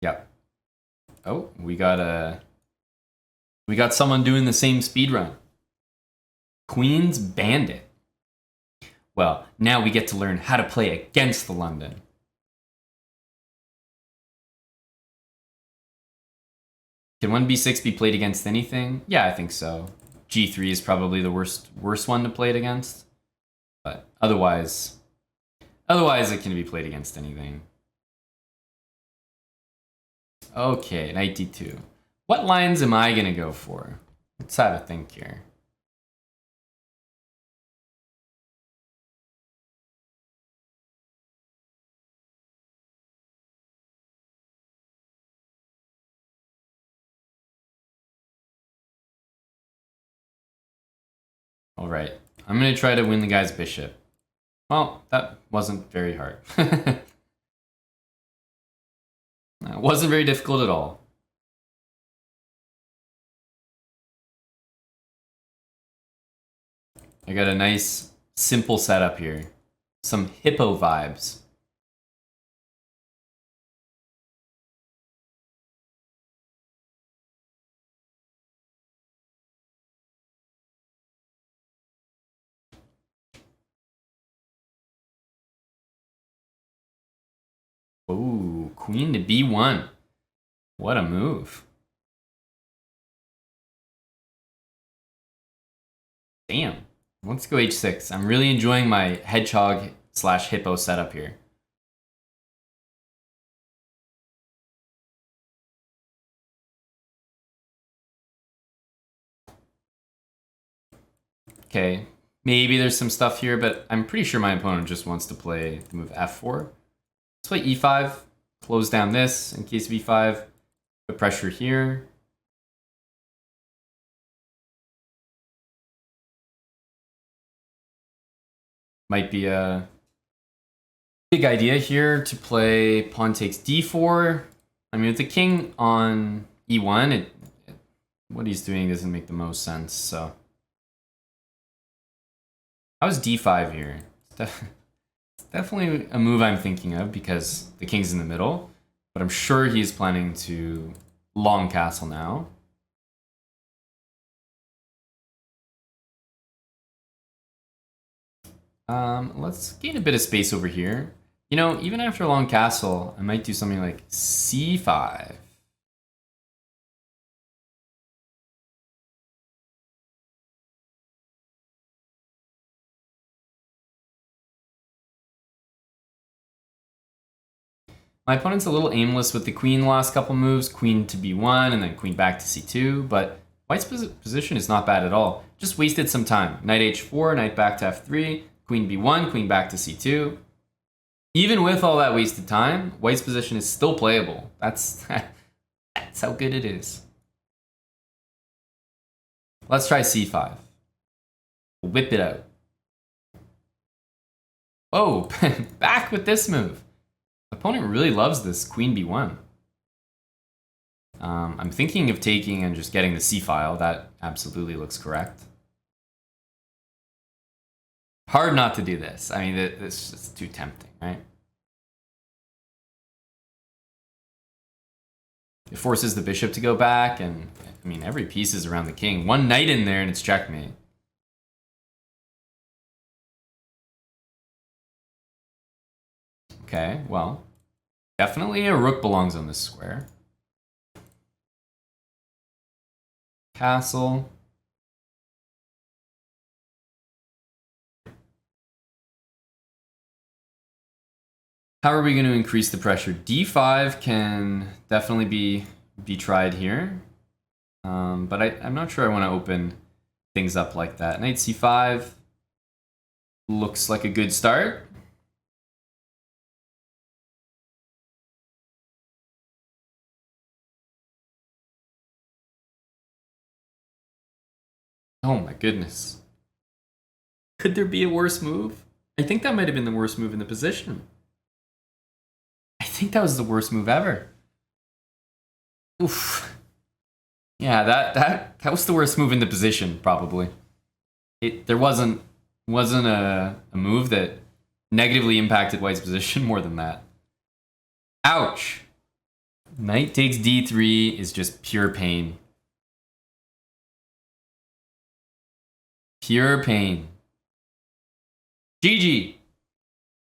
Yep. Oh, we got someone doing the same speedrun. Queen's Bandit. Well, now we get to learn how to play against the London. Can 1b6 be played against anything? Yeah, I think so. G3 is probably the worst one to play it against. But otherwise it can be played against anything. Okay, knight d2. What lines am I gonna go for? Let's have a think here. All right, I'm gonna try to win the guy's bishop. Well, that wasn't very hard. It wasn't very difficult at all. I got a nice, simple setup here. Some hippo vibes. Ooh, queen to b1. What a move. Damn. Let's go h6. I'm really enjoying my hedgehog / hippo setup here. Okay, maybe there's some stuff here, but I'm pretty sure my opponent just wants to play the move f4. Let's play e5, close down this in case of e5, put pressure here. Might be a big idea here to play pawn takes d4. I mean, with the king on e1, what he's doing doesn't make the most sense, so. How's d5 here? It's definitely a move I'm thinking of because the king's in the middle, but I'm sure he's planning to long castle now. Let's gain a bit of space over here. You know, even after a long castle, I might do something like c5. My opponent's a little aimless with the queen the last couple moves, queen to b1 and then queen back to c2, but white's position is not bad at all. Just wasted some time. Knight h4, knight back to f3, queen b1, queen back to c2. Even with all that wasted time, white's position is still playable. That's how good it is. Let's try c5. Whip it out. Oh, back with this move. Opponent really loves this queen b1. I'm thinking of taking and just getting the c file. That absolutely looks correct. Hard not to do this. I mean, this is too tempting, right? It forces the bishop to go back, and I mean, every piece is around the king. One knight in there and it's checkmate. Okay, well, definitely a rook belongs on this square. Castle. How are we going to increase the pressure? d5 can definitely be tried here, but I'm not sure I want to open things up like that. Knight c5 looks like a good start. Oh my goodness. Could there be a worse move? I think that might have been the worst move in the position. I think that was the worst move ever. Oof. Yeah, that was the worst move in the position, probably. There wasn't a move that negatively impacted white's position more than that. Ouch. Knight takes d3 is just pure pain. Pure pain. GG.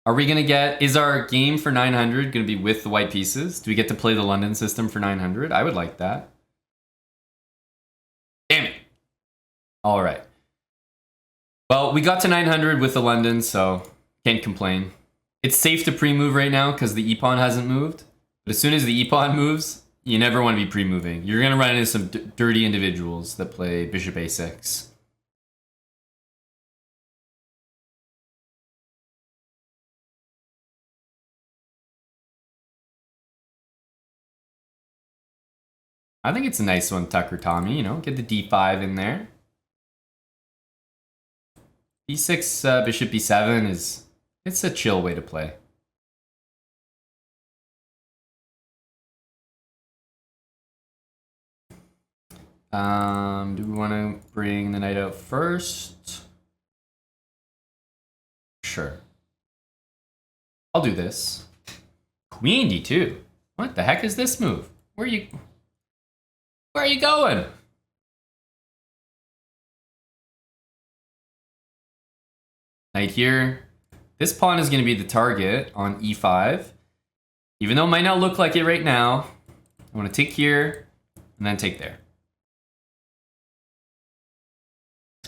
Are we gonna get, is our game for 900 gonna be with the white pieces? Do we get to play the London system for 900? I would like that. Damn it. All right. Well, we got to 900 with the London, so can't complain. It's safe to pre-move right now because the e-pawn hasn't moved. But as soon as the e-pawn moves, you never want to be pre-moving. You're gonna run into some dirty individuals that play bishop a6. I think it's a nice one, Tucker Tommy, you know, get the d5 in there. b6, bishop b7 is, it's a chill way to play. Do we want to bring the knight out first? Sure. I'll do this. Queen d2. What the heck is this move? Where are you going? Knight here. This pawn is going to be the target on e5. Even though it might not look like it right now, I want to take here and then take there.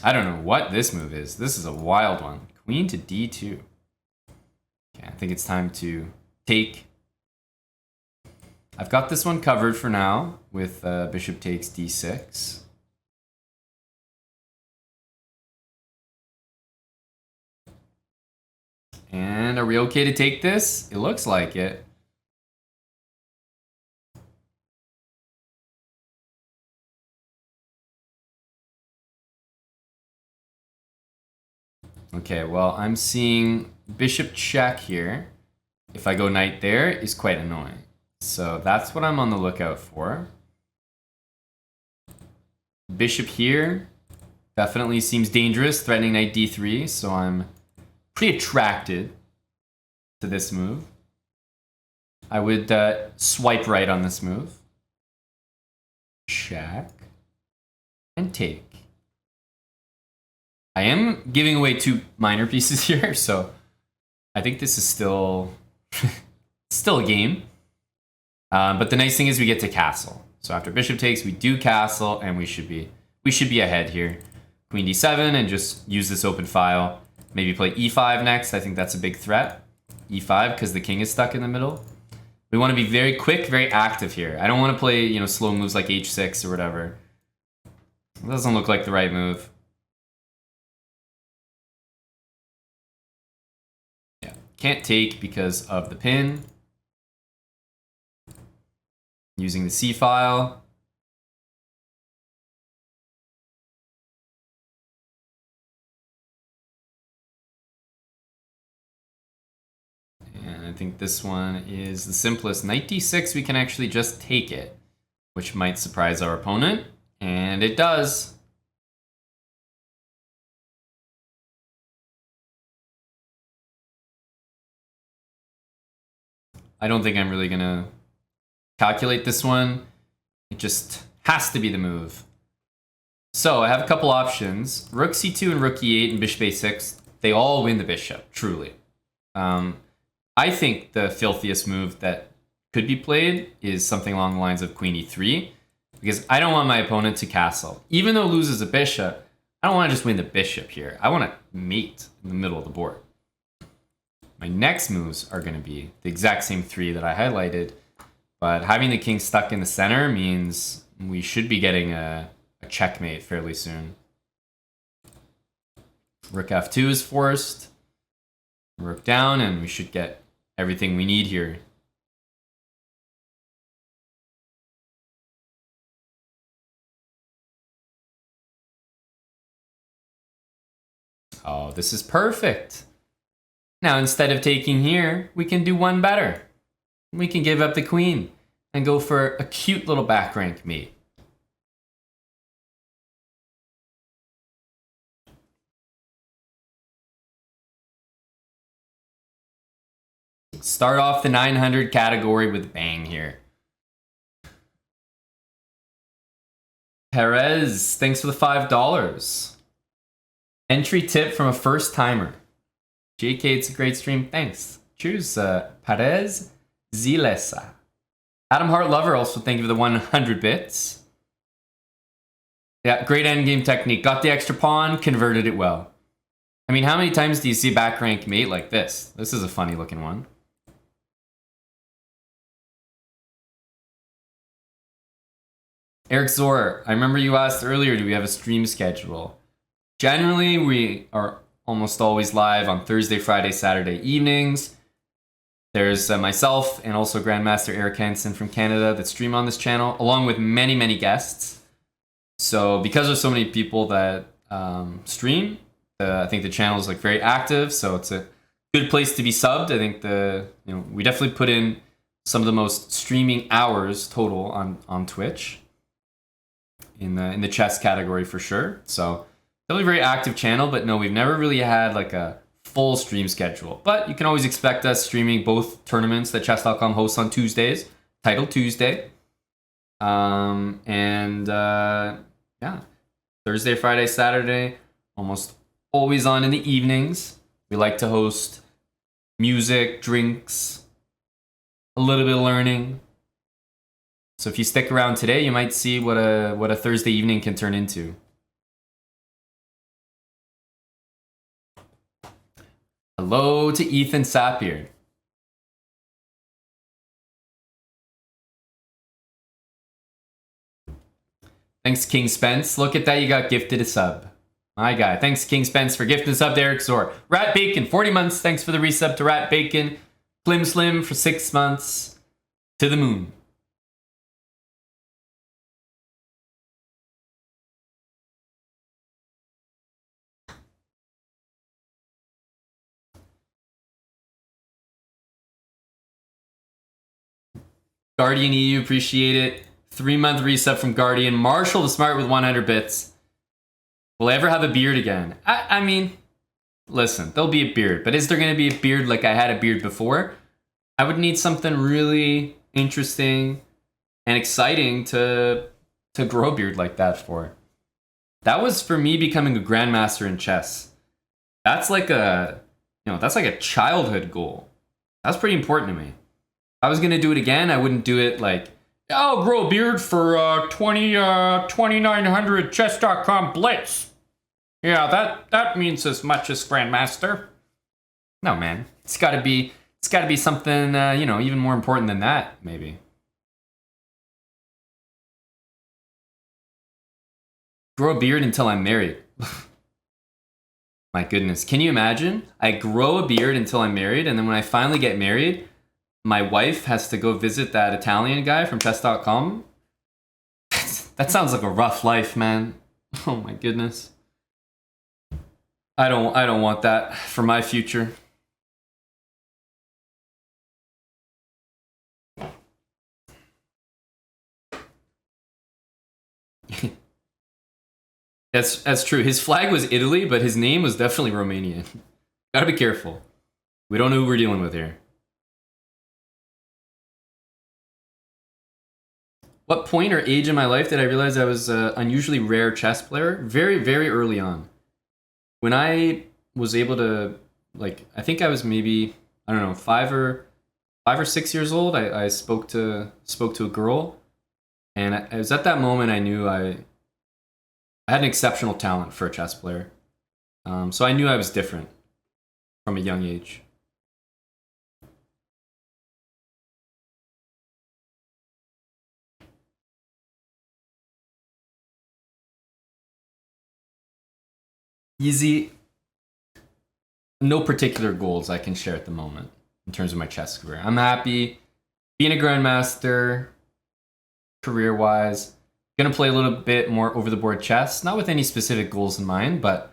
I don't know what this move is. This is a wild one. Queen to d2. Okay, I think it's time to take. I've got this one covered for now with bishop takes d6. And are we okay to take this? It looks like it. Okay, well, I'm seeing bishop check here. If I go knight there, is quite annoying. So that's what I'm on the lookout for. Bishop here definitely seems dangerous, threatening knight d3, so I'm pretty attracted to this move. I would swipe right on this move. Check. And take. I am giving away 2 minor pieces here, so I think this is still still a game. But the nice thing is we get to castle. So after bishop takes, we do castle, and we should be ahead here. Queen d7 and just use this open file. Maybe play e5 next. I think that's a big threat. e5 because the king is stuck in the middle. We want to be very quick, very active here. I don't want to play, you know, slow moves like h6 or whatever. It doesn't look like the right move. Yeah, can't take because of the pin. Using the C file. And I think this one is the simplest. Knight d6, we can actually just take it, which might surprise our opponent. And it does. I don't think I'm really going to calculate this one. It just has to be the move. So I have a couple options. Rook c2 and rook e8 and bishop a6. They all win the bishop, truly. I think the filthiest move that could be played is something along the lines of queen e3, because I don't want my opponent to castle. Even though it loses a bishop, I don't want to just win the bishop here. I want to mate in the middle of the board. My next moves are going to be the exact same 3 that I highlighted, but having the king stuck in the center means we should be getting a checkmate fairly soon. Rook f2 is forced. Rook down, and we should get everything we need here. Oh, this is perfect. Now, instead of taking here, we can do one better. We can give up the queen and go for a cute little back rank mate. Start off the 900 category with bang here. Perez, thanks for the $5. Entry tip from a first timer. JK, it's a great stream. Thanks. Cheers, Perez Zilesa. Adam Hart Lover, also thank you for the 100 bits. Yeah, great endgame technique. Got the extra pawn, converted it well. I mean, how many times do you see a back rank mate like this? This is a funny looking one. Eric Zor, I remember you asked earlier, do we have a stream schedule? Generally, we are almost always live on Thursday, Friday, Saturday evenings. There's myself and also Grandmaster Eric Hansen from Canada that stream on this channel, along with many, many guests. So because there's so many people that stream, I think the channel is like very active. So it's a good place to be subbed. I think we definitely put in some of the most streaming hours total on Twitch in the chess category for sure. So definitely a very active channel, but no, we've never really had like a full stream schedule. But you can always expect us streaming both tournaments that chess.com hosts on Tuesdays, Title Tuesday. Yeah, Thursday, Friday, Saturday, almost always on in the evenings. We like to host music, drinks, a little bit of learning. So if you stick around today, you might see what a Thursday evening can turn into. Hello to Ethan Sapir. Thanks, King Spence. Look at that, you got gifted a sub. My guy. Thanks, King Spence, for gifting a sub to Eric Zor. Rat Bacon, 40 months. Thanks for the resub to Rat Bacon. Klim Slim for 6 months. To the moon. Guardian EU, appreciate it. 3-month reset from Guardian. Marshall the Smart with 100 bits. Will I ever have a beard again? I mean, listen, there'll be a beard, but is there going to be a beard like I had a beard before? I would need something really interesting and exciting to grow a beard like that for. That was for me becoming a grandmaster in chess. That's like that's like a childhood goal. That's pretty important to me. If I was going to do it again, I wouldn't do it like, I'll grow a beard for 2900 chess.com blitz. Yeah, that means as much as Grandmaster. No, man. It's got to be something even more important than that, maybe. Grow a beard until I'm married. My goodness. Can you imagine? I grow a beard until I'm married, and then when I finally get married, my wife has to go visit that Italian guy from chess.com. That sounds like a rough life, man. Oh my goodness. I don't want that for my future. That's true. His flag was Italy, but his name was definitely Romanian. Gotta be careful. We don't know who we're dealing with here. What point or age in my life did I realize I was an unusually rare chess player? Very, very early on. When I was able to, I think I was maybe, I don't know, 5 or 6 years old. I spoke to a girl, and it was at that moment I knew I had an exceptional talent for a chess player. So I knew I was different from a young age. Easy. No particular goals I can share at the moment in terms of my chess career. I'm happy being a grandmaster, career-wise. Gonna play a little bit more over-the-board chess, not with any specific goals in mind, but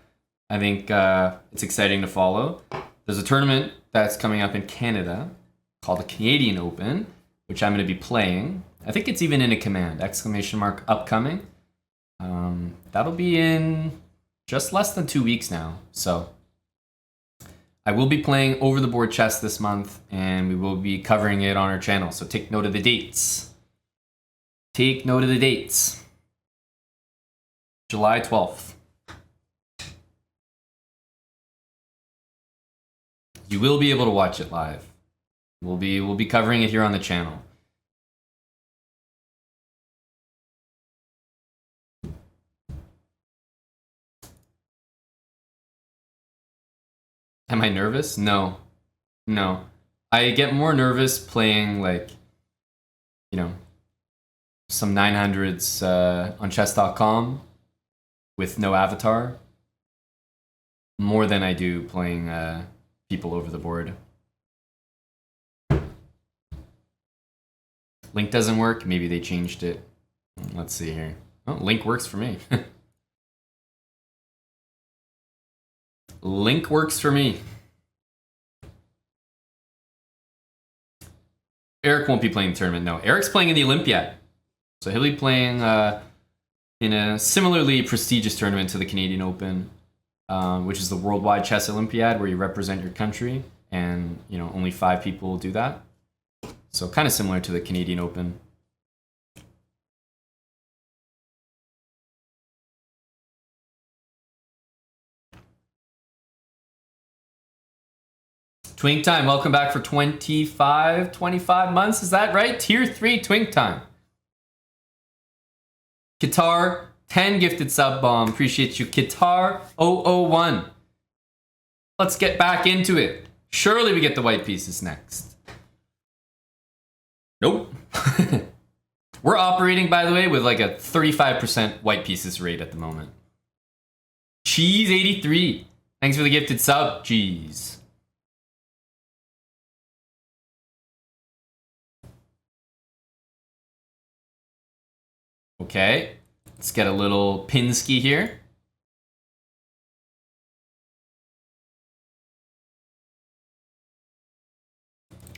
I think it's exciting to follow. There's a tournament that's coming up in Canada called the Canadian Open, which I'm gonna be playing. I think it's even in a command, ! Upcoming. That'll be in just less than 2 weeks now. So I will be playing over-the-board chess this month, and we will be covering it on our channel. So take note of the dates. Take note of the dates. July 12th. You will be able to watch it live. We'll be covering it here on the channel. Am I nervous? No. No. I get more nervous playing, like, you know, some 900s on chess.com with no avatar more than I do playing people over the board. Link doesn't work. Maybe they changed it. Let's see here. Oh, Link works for me. Link works for me. Eric won't be playing the tournament. No, Eric's playing in the Olympiad. So he'll be playing in a similarly prestigious tournament to the Canadian Open, which is the Worldwide Chess Olympiad, where you represent your country, and only 5 people do that. So kind of similar to the Canadian Open. Twink Time, welcome back for 25 months, is that right? Tier 3 Twink Time. Qatar, 10 gifted sub bomb, appreciate you. Qatar 001. Let's get back into it. Surely we get the white pieces next. Nope. We're operating, by the way, with like a 35% white pieces rate at the moment. Cheese 83. Thanks for the gifted sub, Cheese. Okay, let's get a little Pinsky here.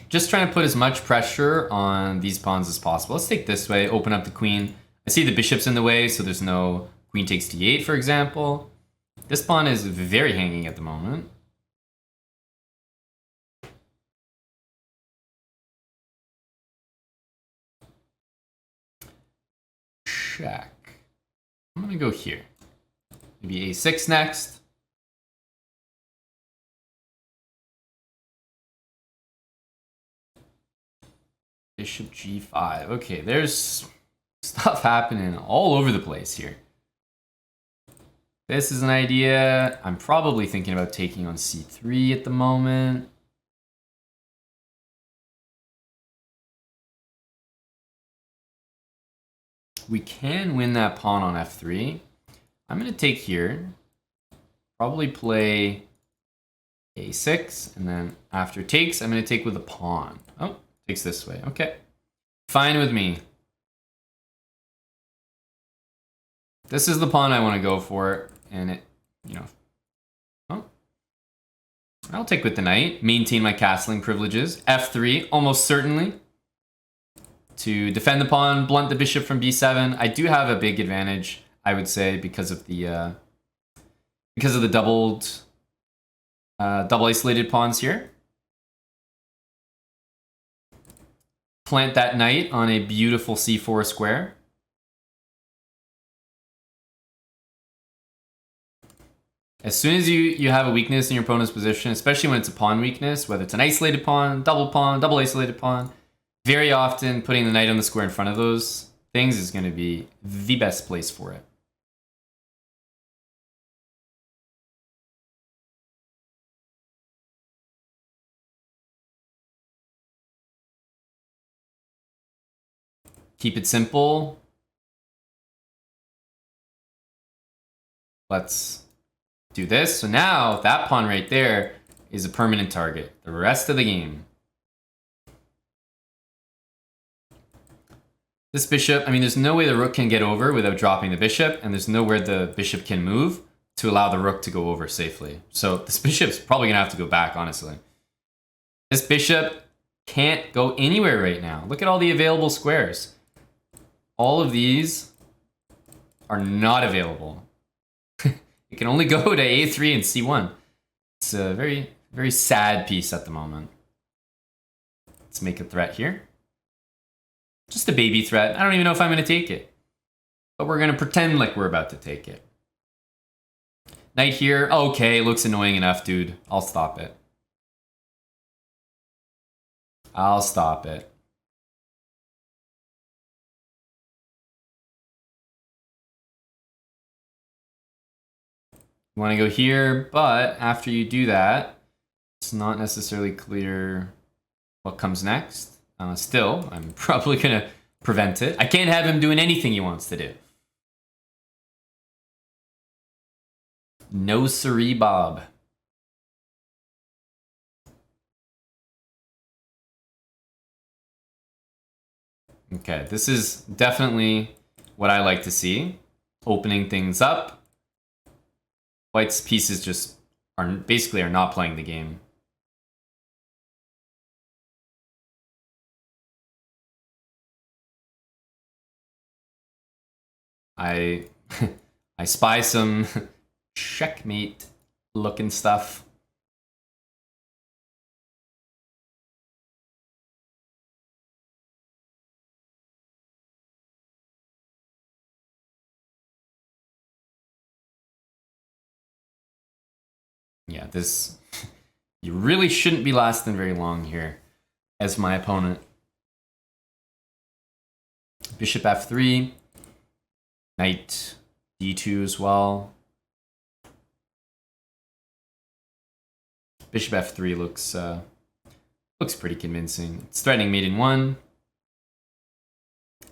Just trying to put as much pressure on these pawns as possible. Let's take this way, open up the queen. I see the bishop's in the way, so there's no queen takes d8, for example. This pawn is very hanging at the moment. Check. I'm gonna go here. Maybe a6 next. Bishop g5. Okay, there's stuff happening all over the place here. This is an idea. I'm probably thinking about taking on c3 at the moment. We can win that pawn on f3. I'm going to take here. Probably play a6, and then after takes, I'm going to take with a pawn. Oh, takes this way. Okay. Fine with me. This is the pawn I want to go for, and it, oh. I'll take with the knight, maintain my castling privileges. f3, almost certainly. To defend the pawn, blunt the bishop from b7. I do have a big advantage, I would say, because of the double isolated pawns here. Plant that knight on a beautiful c4 square. As soon as you have a weakness in your opponent's position, especially when it's a pawn weakness, whether it's an isolated pawn, double isolated pawn, very often putting the knight on the square in front of those things is going to be the best place for it. Keep it simple. Let's do this. So now that pawn right there is a permanent target the rest of the game. This bishop, I mean, there's no way the rook can get over without dropping the bishop, and there's nowhere the bishop can move to allow the rook to go over safely. So this bishop's probably going to have to go back, honestly. This bishop can't go anywhere right now. Look at all the available squares. All of these are not available. It can only go to a3 and c1. It's a very, very sad piece at the moment. Let's make a threat here. Just a baby threat. I don't even know if I'm going to take it. but we're gonna pretend like we're about to take it. Knight here. Okay, looks annoying enough, dude. I'll stop it. I'll stop it. You want to go here, but after you do that, it's not necessarily clear what comes next. Still, I'm probably going to prevent it. I can't have him doing anything he wants to do. No siree, Bob. Okay, this is definitely what I like to see. Opening things up. White's pieces just are not playing the game. I I spy some checkmate looking stuff. Yeah, this you really shouldn't be lasting very long here as my opponent. Bishop f3, knight d2 as well. Bishop f3 looks pretty convincing. It's threatening mate in 1.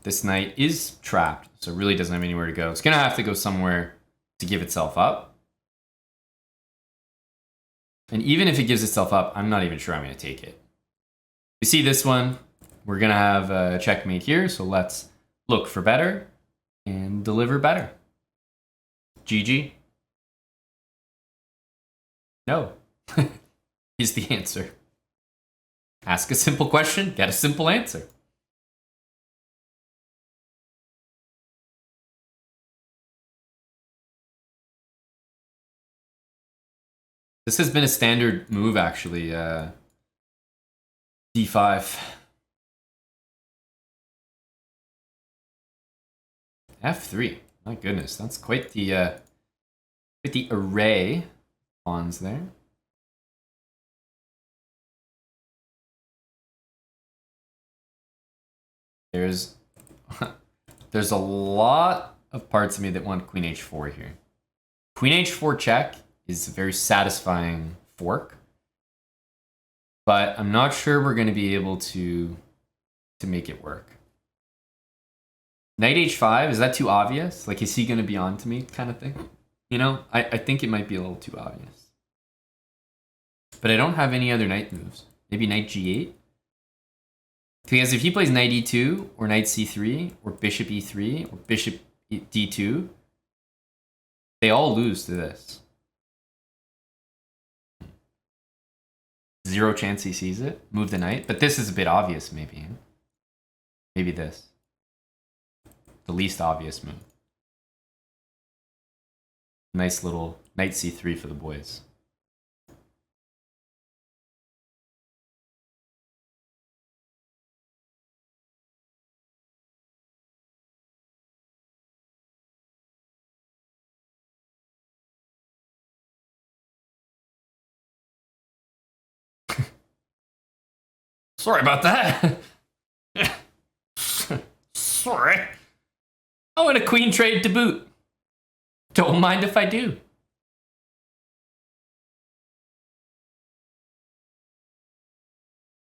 This knight is trapped, so it really doesn't have anywhere to go. It's gonna have to go somewhere to give itself up. And even if it gives itself up, I'm not even sure I'm gonna take it. You see this one, we're gonna have a checkmate here, so let's look for better and deliver better. GG. No, is the answer. Ask a simple question, get a simple answer. This has been a standard move, actually. D5. F3. My goodness, that's quite the array of pawns there. There's a lot of parts of me that want Queen H4 here. Queen H4 check is a very satisfying fork, but I'm not sure we're going to be able to make it work. Knight H5, is that too obvious? Like, is he going to be on to me kind of thing? You know, I think it might be a little too obvious. But I don't have any other knight moves. Maybe Knight G8? Because if he plays Knight E2, or Knight C3, or Bishop E3, or Bishop D2, they all lose to this. 0 chance he sees it. Move the knight. But this is a bit obvious, maybe. Maybe this. The least obvious move. Nice little Knight C3 for the boys. Sorry about that. Sorry. Oh, and a queen trade to boot. Don't mind if I do.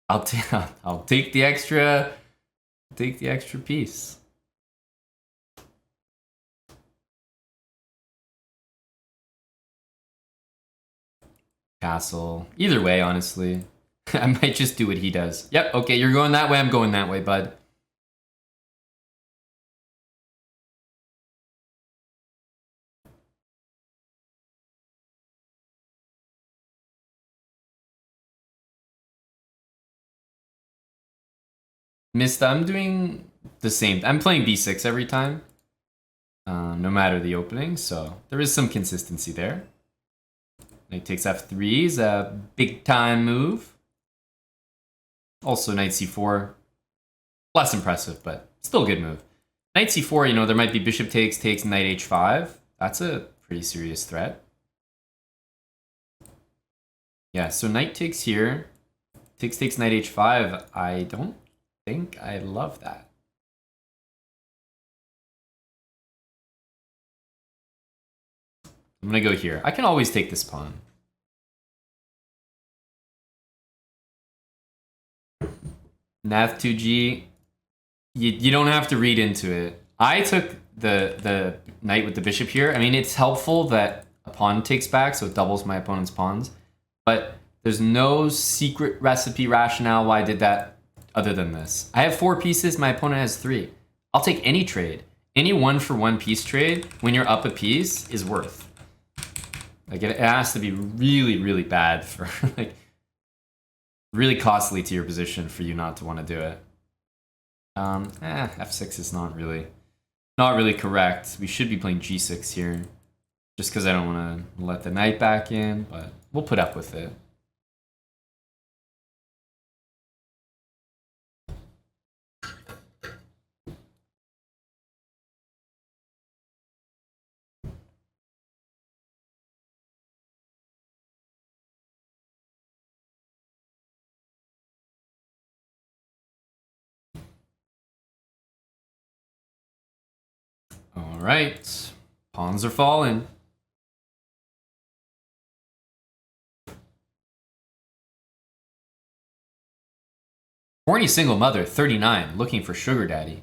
I'll take the extra piece. Castle. Either way, honestly. I might just do what he does. Yep, okay, you're going that way, I'm going that way, bud. Missed, I'm doing the same. I'm playing b6 every time. No matter the opening, so there is some consistency there. Knight takes f3 is a big time move. Also knight c4. Less impressive, but still a good move. Knight c4, you know, there might be bishop takes, knight h5. That's a pretty serious threat. Yeah, so knight takes here. Takes knight h5. I don't think I love that. I'm gonna go here. I can always take this pawn. Nath 2G. You don't have to read into it. I took the knight with the bishop here. I mean, it's helpful that a pawn takes back, so it doubles my opponent's pawns. But there's no secret recipe rationale why I did that other than this. I have 4 pieces, my opponent has 3. I'll take any trade. Any 1-for-1 piece trade, when you're up a piece, is worth. Like, it has to be really, really bad for, like, really costly to your position for you not to want to do it. F6 is not really correct. We should be playing G6 here, just because I don't want to let the knight back in, but we'll put up with it. All right, pawns are falling. Horny single mother, 39, looking for sugar daddy.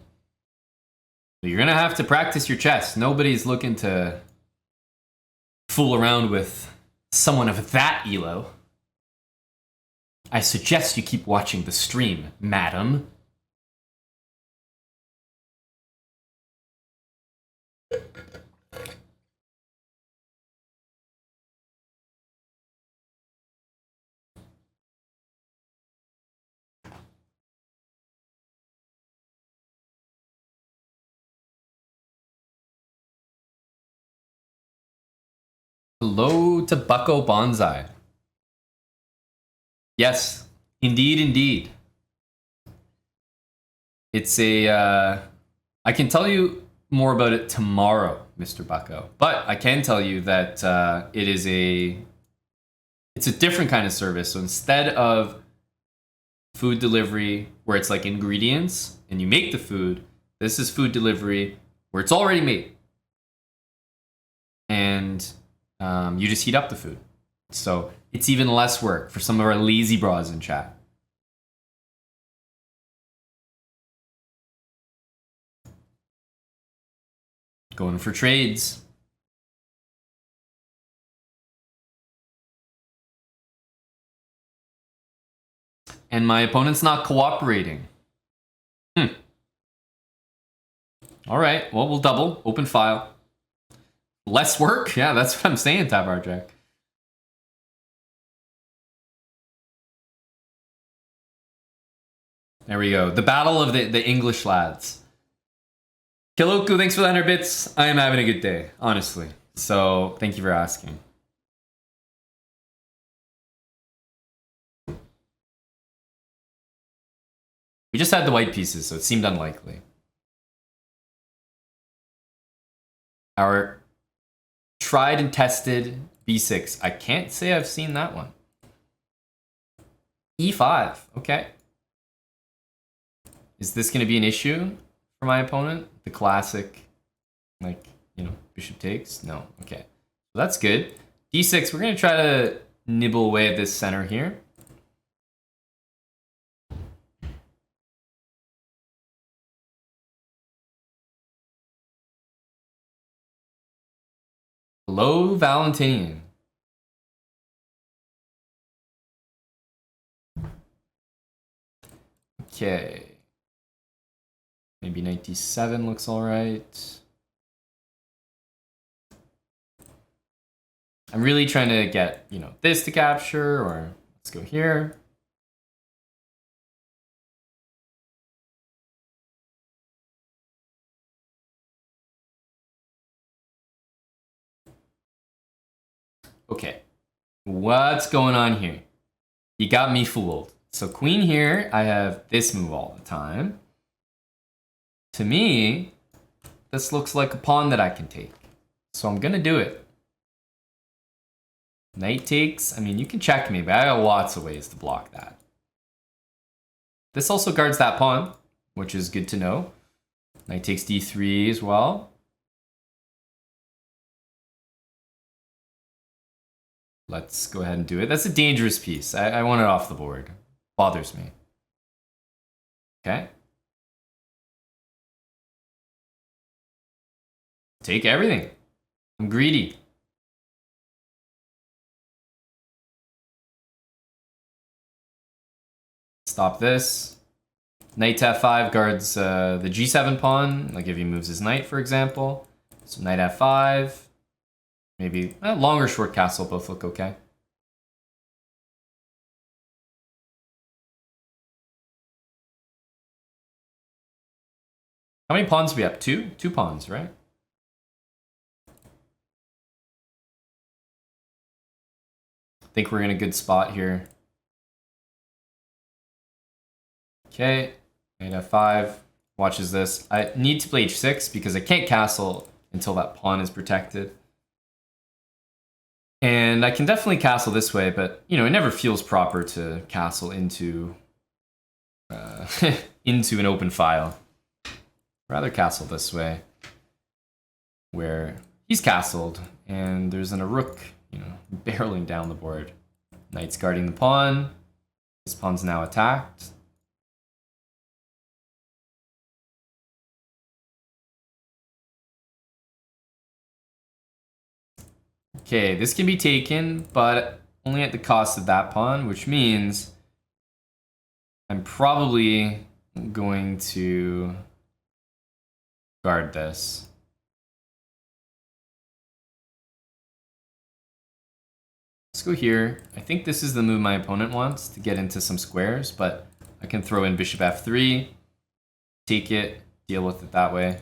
So you're gonna have to practice your chess. Nobody's looking to fool around with someone of that elo. I suggest you keep watching the stream, madam. Hello to Bucko Bonsai. Yes, indeed, indeed. It's a, I can tell you more about it tomorrow, Mr. Bucko. But I can tell you that it's a different kind of service. So instead of food delivery where it's like ingredients and you make the food, this is food delivery where it's already made. And you just heat up the food. So it's even less work for some of our lazy bras in chat. Going for trades. And my opponent's not cooperating. All right, well, we'll double. Open file. Less work? Yeah, that's what I'm saying, Tabar Jack. There we go. The battle of the English lads. Kiloku, thanks for the 100 bits. I am having a good day, honestly. So, thank you for asking. We just had the white pieces, so it seemed unlikely. Our tried and tested b6. I can't say I've seen that one. e5. Okay. Is this going to be an issue for my opponent? The classic, like, you know, bishop takes? No. Okay. So that's good. d6. We're going to try to nibble away at this center here. Hello, Valentinian. Okay. Maybe 97 looks all right. I'm really trying to get, you know, this to capture, or let's go here. Okay, what's going on here? You got me fooled. So queen here, I have this move all the time. To me, this looks like a pawn that I can take. So I'm gonna do it. Knight takes, I mean, you can check me, but I got lots of ways to block that. This also guards that pawn, which is good to know. Knight takes d3 as well. Let's go ahead and do it. That's a dangerous piece. I want it off the board. Bothers me. Okay. Take everything. I'm greedy. Stop this. Knight to f5 guards the g7 pawn, like if he moves his knight, for example. So knight f5. Maybe long or short castle both look okay. How many pawns do we have? Two? Two pawns, right? I think we're in a good spot here. Okay, knight f5. Watches this. I need to play h6 because I can't castle until that pawn is protected. And I can definitely castle this way, but you know, it never feels proper to castle into into an open file. Rather castle this way, where he's castled and there's a rook, you know, barreling down the board. Knight's guarding the pawn. This pawn's now attacked. Okay, this can be taken, but only at the cost of that pawn, which means I'm probably going to guard this. Let's go here. I think this is the move my opponent wants to get into some squares, but I can throw in bishop f3, take it, deal with it that way.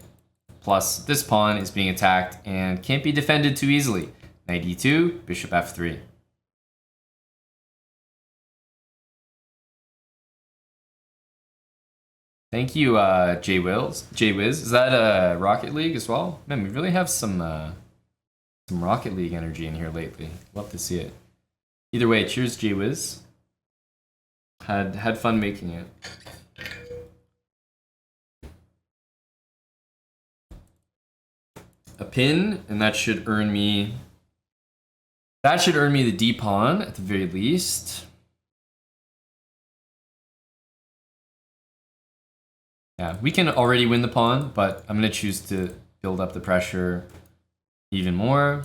Plus, this pawn is being attacked and can't be defended too easily. Knight e2, bishop f3. Thank you, J-Wiz. Is that Rocket League as well? Man, we really have some Rocket League energy in here lately. Love to see it. Either way, cheers, J-Wiz. Had fun making it. A pin, and that should earn me. That should earn me the D pawn at the very least. Yeah, we can already win the pawn, but I'm gonna choose to build up the pressure even more.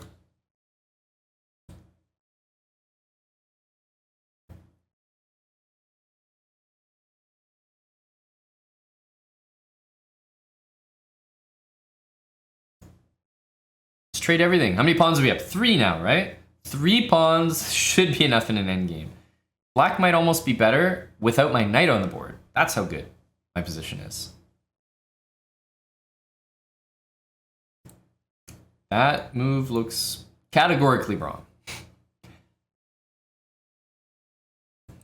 Let's trade everything. How many pawns do we have? 3 now, right? 3 pawns should be enough in an endgame. Black might almost be better without my knight on the board. That's how good my position is. That move looks categorically wrong.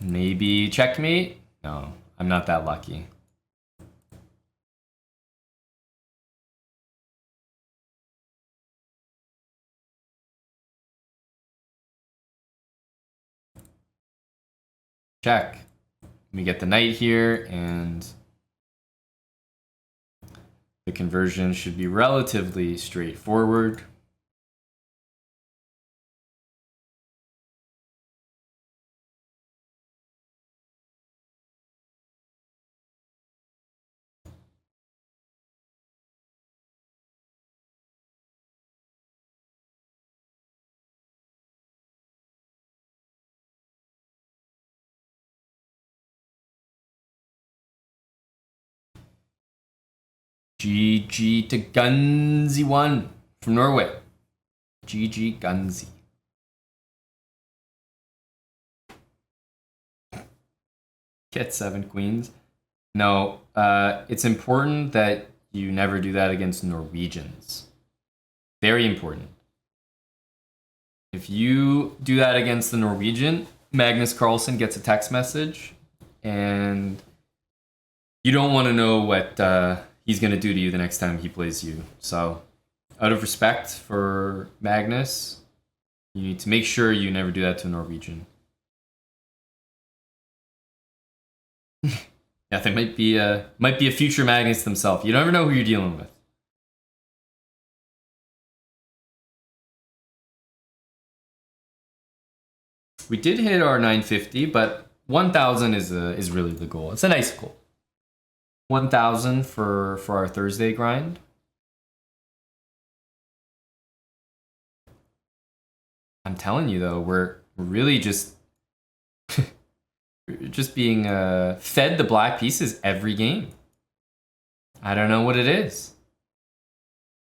Maybe checkmate? No, I'm not that lucky. Check. We get the knight here, and the conversion should be relatively straightforward. GG to Gunzi1 from Norway. GG Gunzi. Get 7 queens. No, it's important that you never do that against Norwegians. Very important. If you do that against the Norwegian, Magnus Carlsen gets a text message, and you don't want to know what he's gonna do to you the next time he plays you. So, out of respect for Magnus, you need to make sure you never do that to a Norwegian. Yeah, they might be a future Magnus themselves. You never know who you're dealing with. We did hit our 950, but 1,000 is really the goal. It's a nice goal. 1,000 for our Thursday grind. I'm telling you though, we're really just being fed the black pieces every game. I don't know what it is.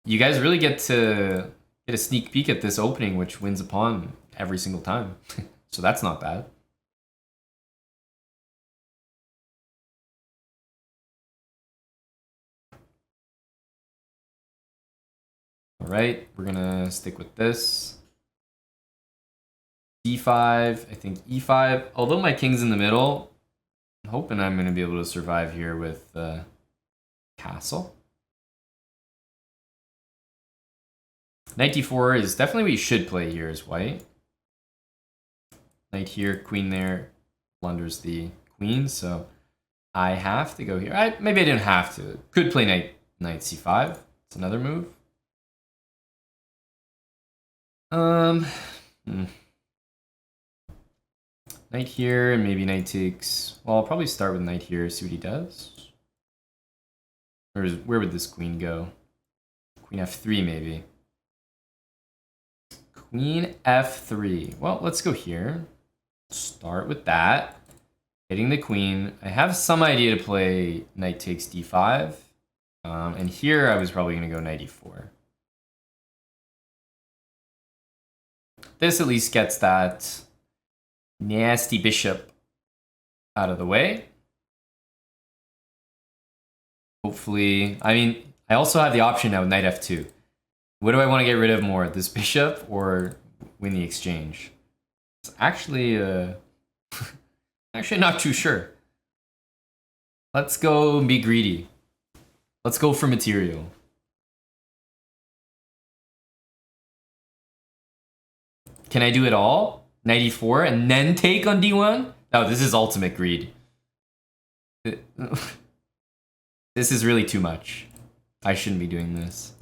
You guys really get to get a sneak peek at this opening, which wins a pawn every single time. So that's not bad. All right, we're gonna stick with this. D5, I think E5. Although my king's in the middle, I'm hoping I'm gonna be able to survive here with castle. Knight D4 is definitely what you should play here as white. Knight here, queen there, blunders the queen, so I have to go here. Maybe I didn't have to. Could play knight C5. It's another move. Knight here, and maybe knight takes... Well, I'll probably start with knight here, see what he does. Where would this queen go? Queen F3, maybe. Queen F3. Well, let's go here. Start with that. Hitting the queen. I have some idea to play knight takes D5. And here I was probably going to go knight E4. This at least gets that nasty bishop out of the way. Hopefully, I mean, I also have the option now with knight F2. What do I want to get rid of more, this bishop or win the exchange? It's actually, actually not too sure. Let's go and be greedy. Let's go for material. Can I do it all? Knight E4 and then take on D1? Oh, this is ultimate greed. This is really too much. I shouldn't be doing this.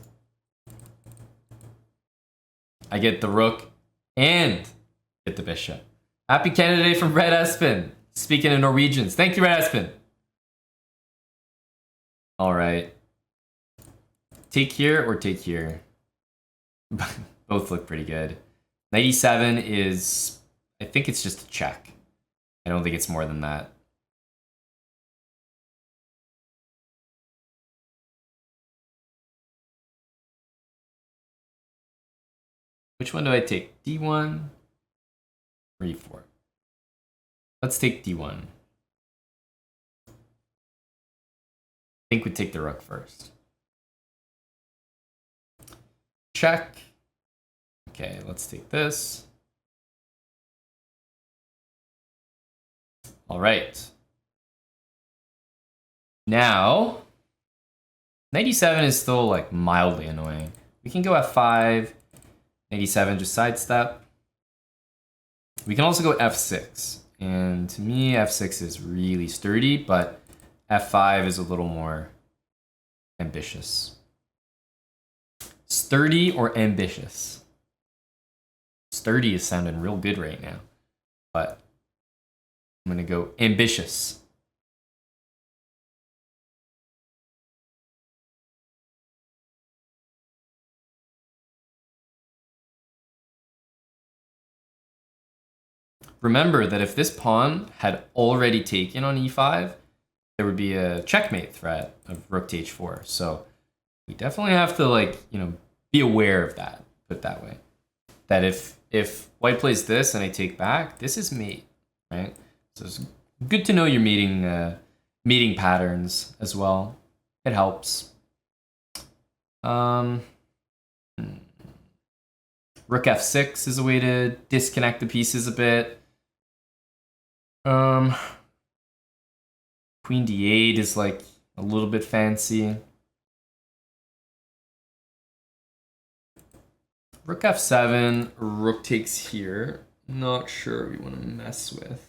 I get the rook and get the bishop. Happy Canada Day from Red Espen. Speaking of Norwegians. Thank you, Red Espen. All right. Take here or take here? Both look pretty good. Knight E7 is... I think it's just a check. I don't think it's more than that. Which one do I take? D1 or E4? Let's take D1. I think we take the rook first. Check. Okay, let's take this. All right. Now, knight E7 is still like mildly annoying. We can go F5. Knight E7, just sidestep. We can also go F6. And to me, F6 is really sturdy, but F5 is a little more ambitious. Sturdy or ambitious? Sturdy is sounding real good right now, but I'm gonna go ambitious. Remember that if this pawn had already taken on E5, there would be a checkmate threat of rook to H4. So we definitely have to, like, you know, be aware of that, put it that way. That if white plays this and I take back, this is mate, right? So it's good to know your mating patterns as well. It helps. Rook F6 is a way to disconnect the pieces a bit. Queen D8 is like a little bit fancy. Rook f7, rook takes here. Not sure we want to mess with.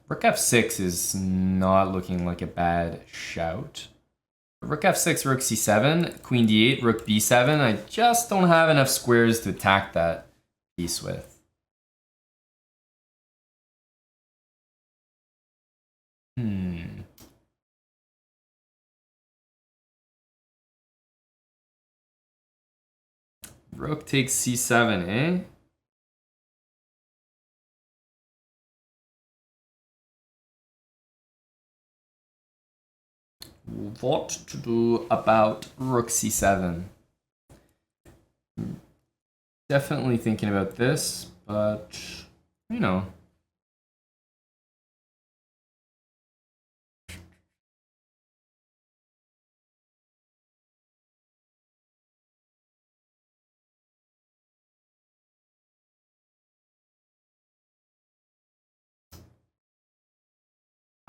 Rook f6 is not looking like a bad shout. Rook f6, rook c7, queen d8, rook b7. I just don't have enough squares to attack that piece with. Rook takes c7, eh? What to do about rook c7? Definitely thinking about this, but you know.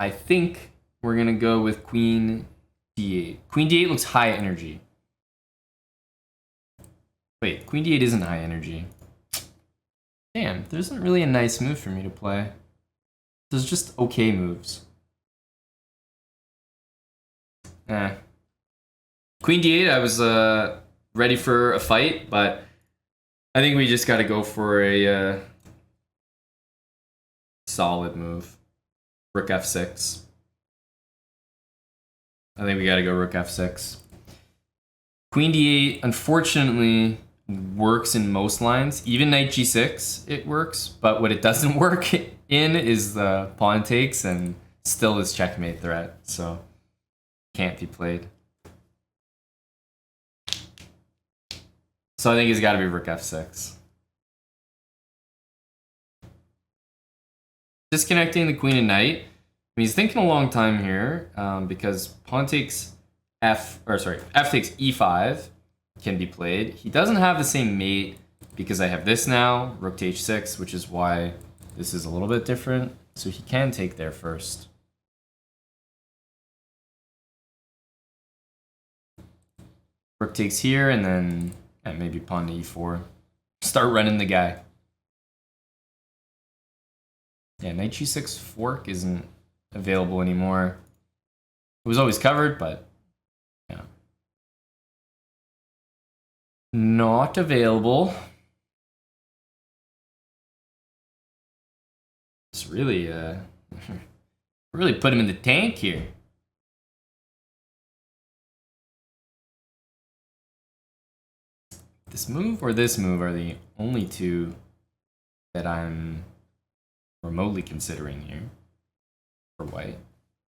I think we're gonna go with queen d8. Queen d8 looks high energy. Wait, queen d8 isn't high energy. Damn, there isn't really a nice move for me to play. There's just okay moves. Queen d8, I was ready for a fight, but I think we just gotta go for a solid move. Rook f6. I think we gotta go rook f6. Queen d8, unfortunately, works in most lines. Even knight g6, it works. But what it doesn't work in is the pawn takes and still is checkmate threat. So, can't be played. So I think it's gotta be rook f6. Disconnecting the queen and knight. I mean, he's thinking a long time here because pawn takes f takes e5 can be played. He doesn't have the same mate because I have this now, rook to h6, which is why this is a little bit different. So he can take there first. Rook takes here, and then maybe pawn to e4. Start running the guy. Yeah, knight g6 fork isn't available anymore. It was always covered, but yeah. Not available. It's really, really put him in the tank here. This move or this move are the only two that I'm remotely considering here for white.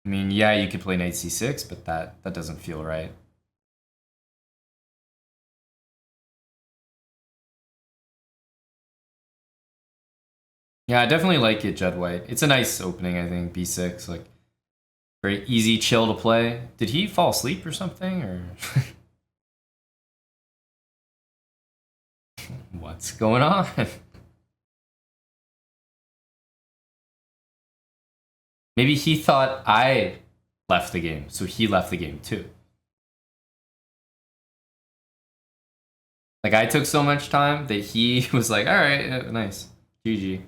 I mean, yeah, you could play knight c6, but that doesn't feel right. Yeah, I definitely like it, Judd White. It's a nice opening, I think, b6. Like, very easy, chill to play. Did he fall asleep or something, or what's going on? Maybe he thought I left the game, so he left the game too. Like, I took so much time that he was like, all right, nice, GG.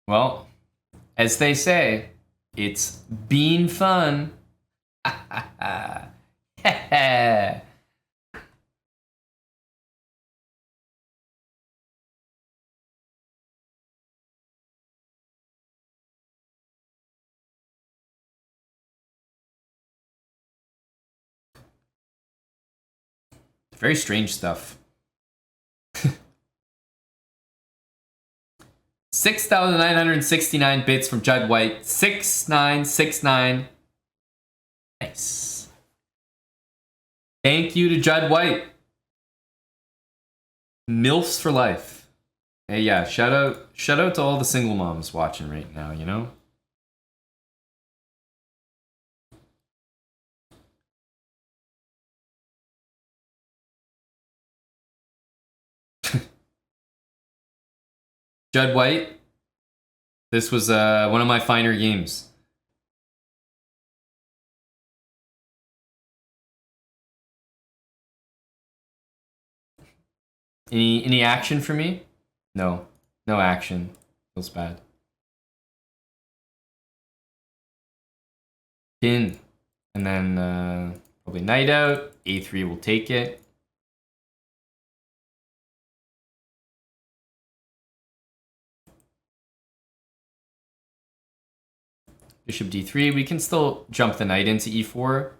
Well, as they say, it's been fun. Very strange stuff. 6,969 bits from Judd White. 6969. Nice. Thank you to Judd White. MILFs for life. Hey, yeah, shout out to all the single moms watching right now, you know? Judd White, this was one of my finer games. Any action for me? No. No action. Feels bad. Pin. And then probably knight out. A3 will take it. Bishop d3. We can still jump the knight into e4.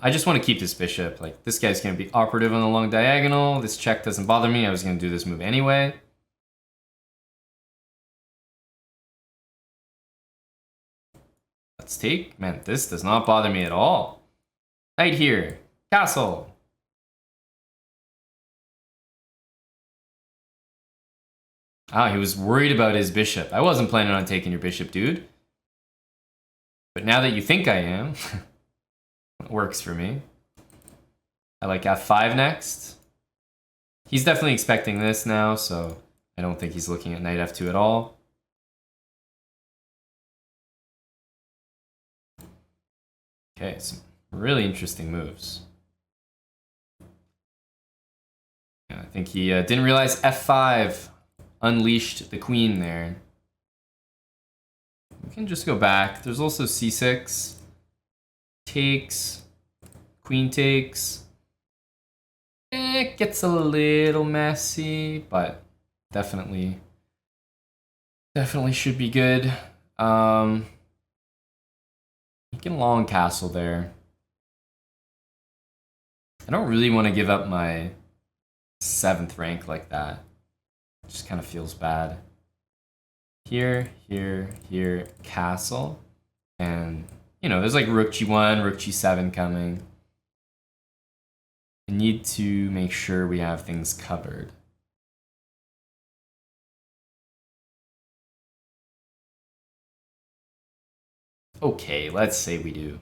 I just want to keep this bishop. Like, this guy's going to be operative on the long diagonal. This check doesn't bother me. I was going to do this move anyway. Let's take. Man, this does not bother me at all. Knight here. Castle. Ah, he was worried about his bishop. I wasn't planning on taking your bishop, dude. But now that you think I am, it works for me. I like f5 next. He's definitely expecting this now, so I don't think he's looking at knight f2 at all. Okay, some really interesting moves. Yeah, I think he didn't realize f5 unleashed the queen there. We can just go back. There's also c6. Takes. Queen takes. It gets a little messy, but definitely should be good. He can long castle there. I don't really want to give up my 7th rank like that. It just kind of feels bad. Here, castle. And, you know, there's like rook g1, rook g7 coming. I need to make sure we have things covered. Okay, let's say we do.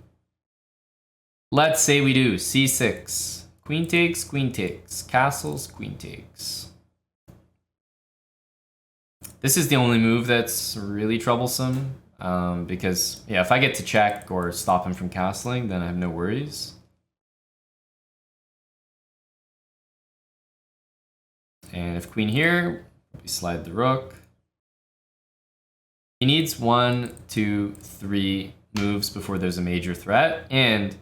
Let's say we do. c6. Queen takes, castles, queen takes. This is the only move that's really troublesome, because, yeah, if I get to check or stop him from castling, then I have no worries. And if queen here, we slide the rook. He needs 1, 2, 3 moves before there's a major threat, and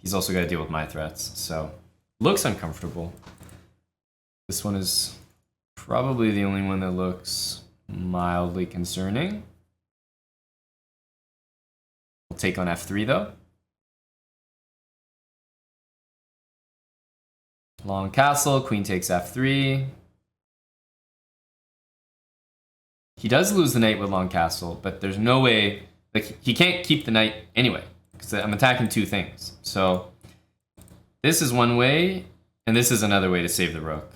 he's also got to deal with my threats, so looks uncomfortable. This one is probably the only one that looks mildly concerning. We'll take on f3 though. Long castle, queen takes f3. He does lose the knight with long castle, but there's no way, like, he can't keep the knight anyway, because I'm attacking 2 things. So this is one way, and this is another way to save the rook.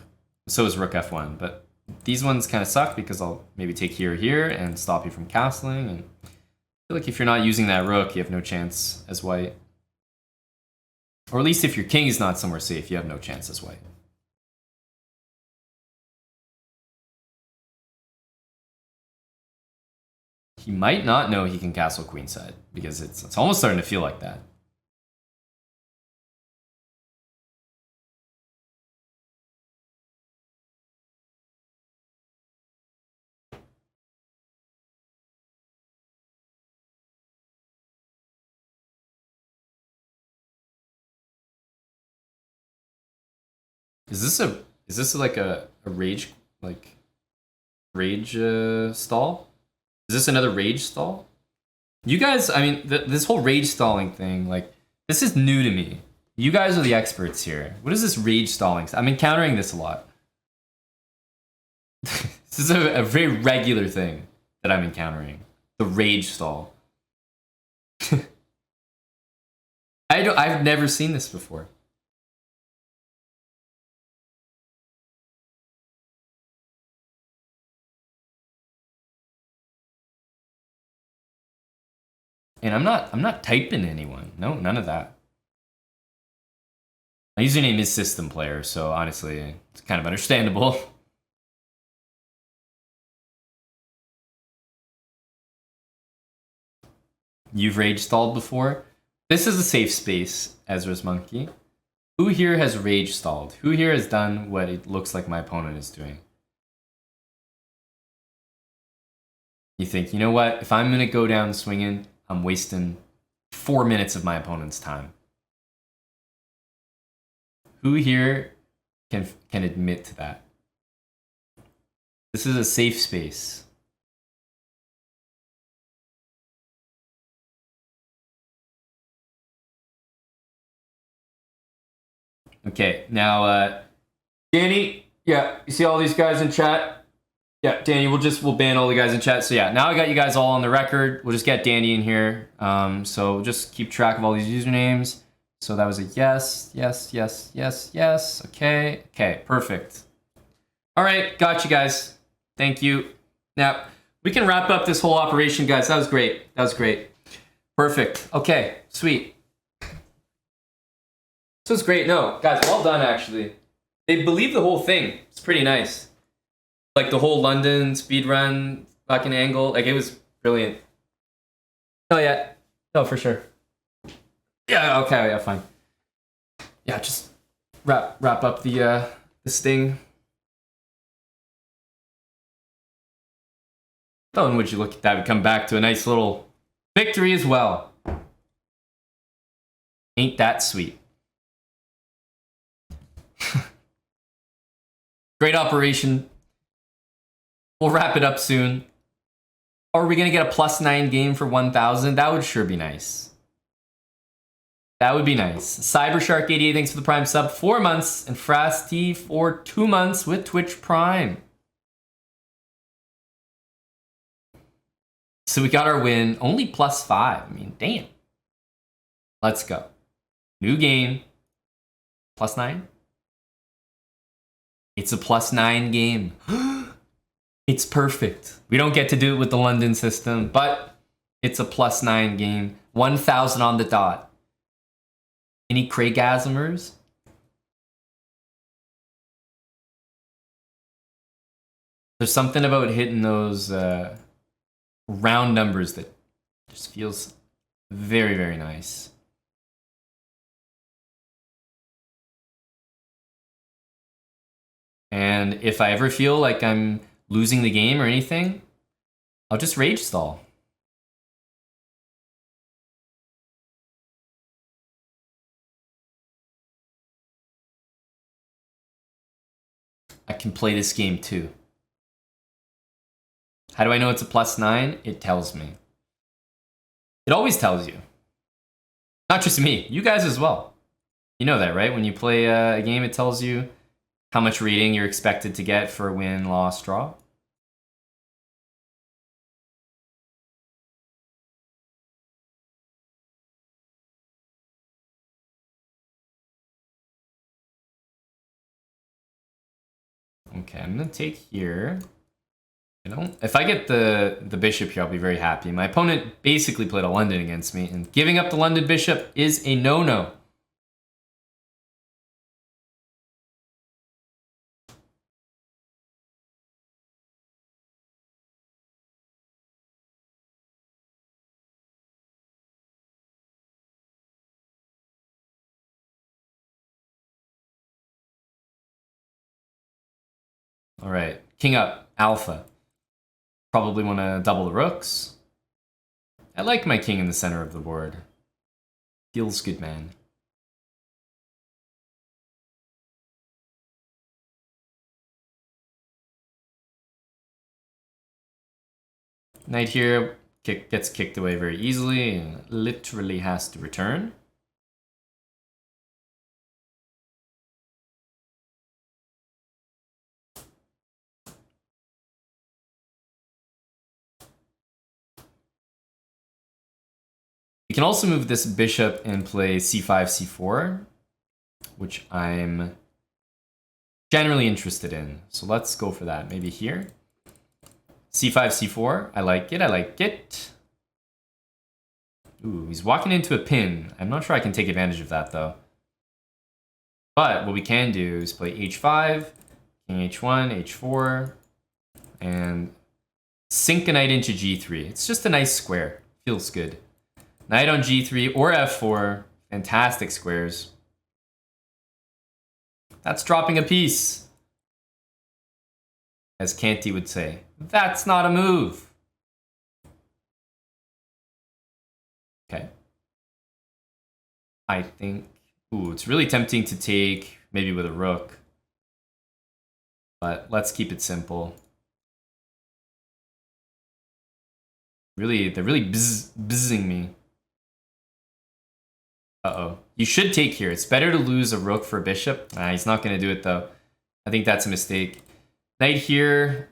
So is rook f1, but these ones kind of suck because I'll maybe take here and stop you from castling, and I feel like if you're not using that rook, you have no chance as white. Or at least if your king is not somewhere safe, you have no chance as white. He might not know he can castle queenside, because it's almost starting to feel like that. Is this like a rage stall? Is this another rage stall? You guys, I mean, this whole rage stalling thing, like, this is new to me. You guys are the experts here. What is this rage stalling? I'm encountering this a lot. This is a very regular thing that I'm encountering. The rage stall. I've never seen this before. And I'm not typing anyone. No, none of that. My username is system player, so honestly, it's kind of understandable. you've rage stalled before. This is a safe space, Ezra's monkey. Who here has rage stalled? Who here has done what it looks like my opponent is doing? You think, you know what? If I'm gonna go down swinging, I'm wasting 4 minutes of my opponent's time. Who here can admit to that? This is a safe space. Okay, now, Danny, yeah, you see all these guys in chat? Yeah, Danny, we'll ban all the guys in chat. So yeah, now I got you guys all on the record. We'll just get Danny in here. So just keep track of all these usernames. So that was a yes, yes, yes, yes, yes. Okay, perfect. All right, got you guys. Thank you. Now, we can wrap up this whole operation, guys. That was great. Perfect. Okay, sweet. So it's great. No, guys, well done, actually. They believed the whole thing. It's pretty nice. Like the whole London speedrun fucking angle. Like, it was brilliant. Oh, yeah. No, for sure. Yeah, okay, yeah, fine. Yeah, just wrap up the this thing. Oh, and would you look at that? We come back to a nice little victory as well. Ain't that sweet? Great operation. We'll wrap it up soon. Are we gonna get a +9 game for 1,000? That would sure be nice. That would be nice. Cybershark88, thanks for the Prime sub. 4 months. And Frasty for 2 months with Twitch Prime. So we got our win. Only +5. I mean, damn. Let's go. New game. +9? It's a +9 game. It's perfect. We don't get to do it with the London system, but it's a +9 game. 1,000 on the dot. Any Craigasmers? There's something about hitting those round numbers that just feels very, very nice. And if I ever feel like I'm losing the game or anything, I'll just rage stall. I can play this game too. How do I know it's a +9? It tells me. It always tells you. Not just me, you guys as well. You know that, right? When you play a game, it tells you how much rating you're expected to get for a win, loss, draw. Okay, I'm gonna take here. You know, if I get the bishop here, I'll be very happy. My opponent basically played a London against me, and giving up the London bishop is a no-no. All right, king up, alpha. Probably want to double the rooks. I like my king in the center of the board. Feels good, man. Knight here gets kicked away very easily and literally has to return. We can also move this bishop and play c5, c4, which I'm generally interested in. So let's go for that. Maybe here. c5, c4. I like it. Ooh, he's walking into a pin. I'm not sure I can take advantage of that, though. But what we can do is play h5, king h1, h4, and sink a knight into g3. It's just a nice square. Feels good. Knight on g3 or f4. Fantastic squares. That's dropping a piece. As Canty would say, that's not a move. Okay. I think, ooh, it's really tempting to take maybe with a rook. But let's keep it simple. Really, they're really buzzing me. Uh-oh. You should take here. It's better to lose a rook for a bishop. Nah, he's not going to do it, though. I think that's a mistake. Knight here.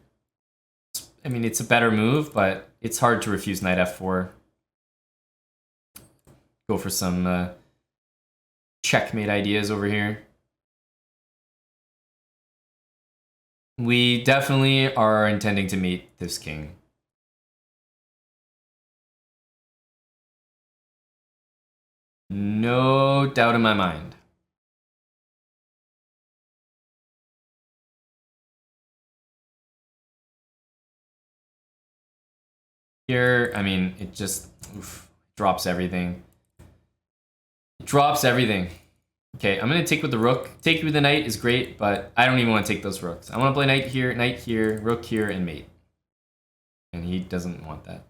I mean, it's a better move, but it's hard to refuse knight f4. Go for some checkmate ideas over here. We definitely are intending to mate this king. No doubt in my mind. Here, I mean, it just drops everything. It drops everything. Okay, I'm gonna take with the rook. Take with the knight is great, but I don't even want to take those rooks. I want to play knight here, rook here, and mate. And he doesn't want that.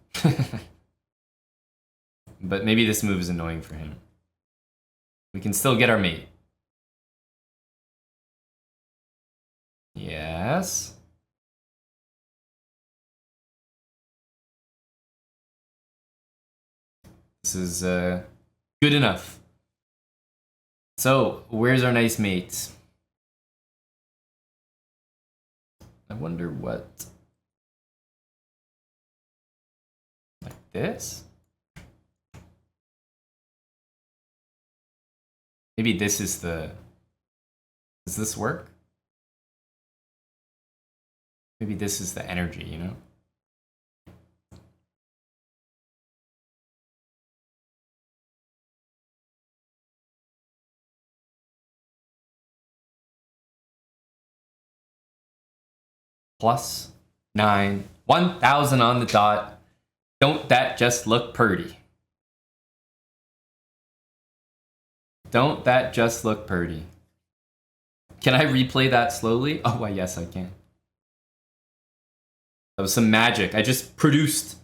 But maybe this move is annoying for him. We can still get our mate. Yes. This is good enough. So, where's our nice mate? I wonder what... Like this? Maybe this is the... Does this work? Maybe this is the energy, you know? +9. 1,000 on the dot. Don't that just look purty? Don't that just look purty? Can I replay that slowly? Oh, why, yes, I can. That was some magic. I produced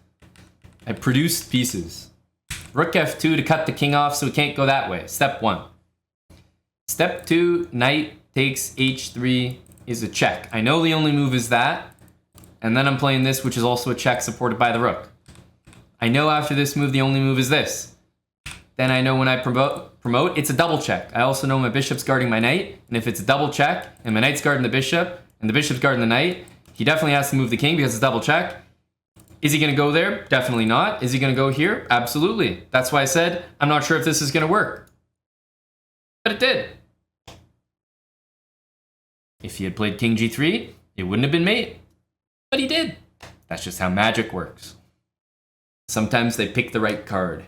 pieces. Rook f2 to cut the king off so we can't go that way. Step 1. Step 2, knight takes h3 is a check. I know the only move is that. And then I'm playing this, which is also a check supported by the rook. I know after this move, the only move is this. Then I know when I promote, it's a double check. I also know my bishop's guarding my knight. And if it's a double check, and my knight's guarding the bishop, and the bishop's guarding the knight, he definitely has to move the king because it's double check. Is he going to go there? Definitely not. Is he going to go here? Absolutely. That's why I said, I'm not sure if this is going to work. But it did. If he had played king g3, it wouldn't have been mate. But he did. That's just how magic works. Sometimes they pick the right card.